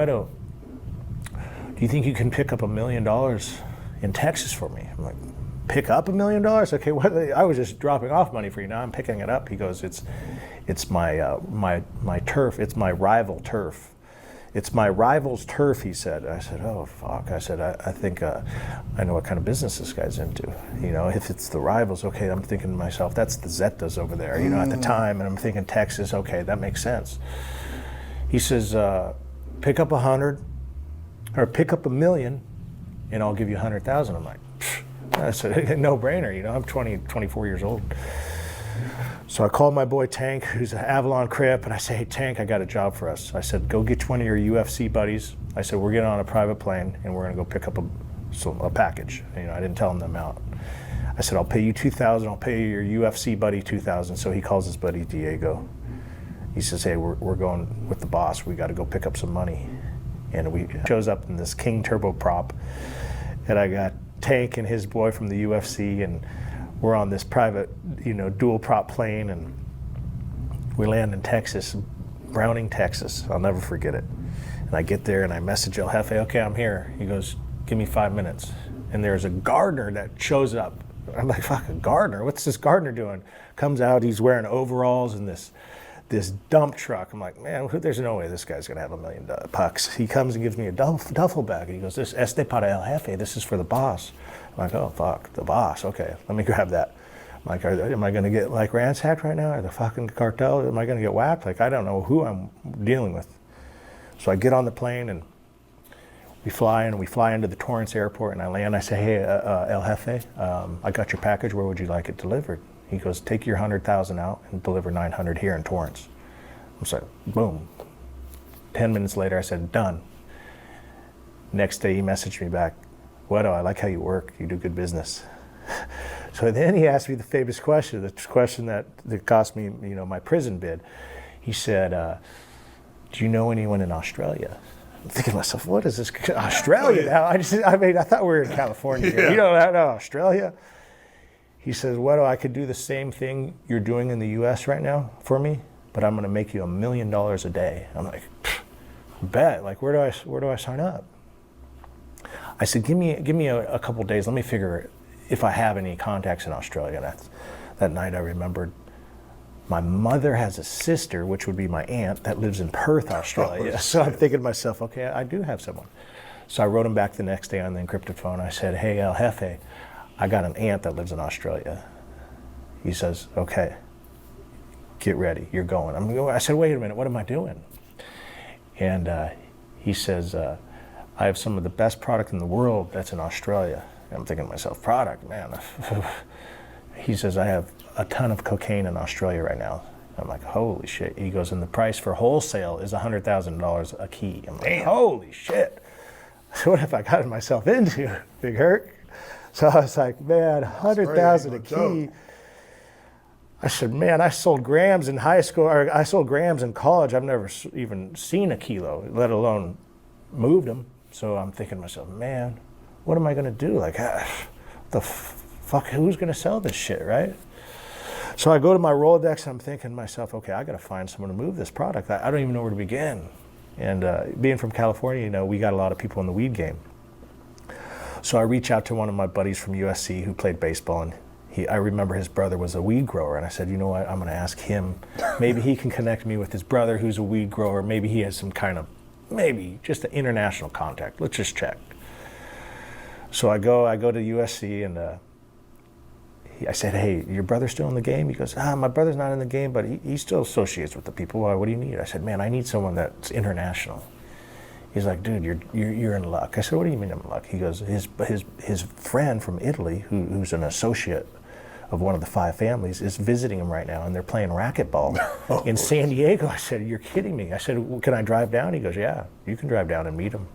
Wedo, do you think you can pick up $1 million in Texas for me? I'm like, pick up $1 million? Okay, what? I was just dropping off money for you. Now I'm picking it up. He goes, it's my turf. It's my rival turf. It's my rival's turf, he said. I said, oh, fuck. I said, I think I know what kind of business this guy's into. You know, if it's the rivals, okay, I'm thinking to myself, that's the Zetas over there, you know, at the time. And I'm thinking Texas, okay, that makes sense. He says, pick up 100, or pick up $1 million, and I'll give you 100,000. I'm like, that's a no-brainer, you know, I'm 24 years old. So I called my boy Tank, who's an Avalon Crip, and I say, hey, Tank, I got a job for us. I said, go get one of your UFC buddies. I said, we're getting on a private plane, and we're going to go pick up a package. You know, I didn't tell him the amount. I said, I'll pay you $2,000. I'll pay your UFC buddy $2,000. So he calls his buddy Diego. He says, hey, we're going with the boss. We got to go pick up some money. And we shows up in this King turboprop, and I got Tank and his boy from the UFC, and we're on this private, you know, dual prop plane, and we land in Texas, Browning, Texas. I'll never forget it. And I get there and I message El Jefe, okay, I'm here. He goes, give me 5 minutes. And there's a gardener that shows up. I'm like, fuck, a gardener? What's this gardener doing? Comes out, he's wearing overalls and this dump truck. I'm like, man, there's no way this guy's gonna have $1 million pucks. He comes and gives me a duffel bag, and he goes, this este para El Jefe, this is for the boss. I'm like, oh, fuck, the boss, okay, let me grab that. I'm like, am I gonna get like ransacked right now? Or the fucking cartel, am I gonna get whacked? Like, I don't know who I'm dealing with. So I get on the plane, and we fly into the Torrance airport, and I land. I say, hey, El Jefe, I got your package, where would you like it delivered? He goes, take your 100,000 out and deliver 900 here in Torrance. I was like, boom. 10 minutes later, I said, done. Next day, he messaged me back, Wedo, I like how you work. You do good business. So then he asked me the famous question, the question that cost me, you know, my prison bid. He said, do you know anyone in Australia? I'm thinking to myself, what is this, Australia now? I thought we were in California. Yeah. You don't know Australia? He says, Wedo, I could do the same thing you're doing in the US right now for me, but I'm gonna make you $1 million a day. I'm like, bet, like where do I sign up? I said, give me a couple days, let me figure if I have any contacts in Australia. That night I remembered my mother has a sister, which would be my aunt, that lives in Perth, Australia. Oh, so I'm thinking to myself, okay, I do have someone. So I wrote him back the next day on the encrypted phone. I said, hey, El Jefe, I got an aunt that lives in Australia. He says, okay, get ready, you're going. I said, wait a minute, what am I doing? And he says, I have some of the best product in the world that's in Australia. And I'm thinking to myself, product, man. He says, I have a ton of cocaine in Australia right now. I'm like, holy shit. He goes, and the price for wholesale is $100,000 a key. I'm like, holy shit. So what have I gotten myself into, Big Herc? So I was like, man, 100,000 a key. I said, man, I sold grams in high school, or I sold grams in college. I've never even seen a kilo, let alone moved them. So I'm thinking to myself, man, what am I gonna do? Like, the fuck, who's gonna sell this shit, right? So I go to my Rolodex and I'm thinking to myself, okay, I gotta find someone to move this product. I don't even know where to begin. And being from California, you know, we got a lot of people in the weed game. So I reach out to one of my buddies from USC who played baseball, and I remember his brother was a weed grower, and I said, you know what, I'm gonna ask him, maybe he can connect me with his brother who's a weed grower, maybe he has some kind of, maybe just an international contact, let's just check. So I go to USC, and I said, hey, your brother's still in the game? He goes, my brother's not in the game, but he still associates with the people. Why, what do you need? I said, man, I need someone that's international. He's like, dude, you're in luck. I said, what do you mean I'm in luck? He goes, his friend from Italy, who's an associate of one of the 5 families, is visiting him right now, and they're playing racquetball in San Diego. I said, you're kidding me. I said, well, can I drive down? He goes, yeah, you can drive down and meet him.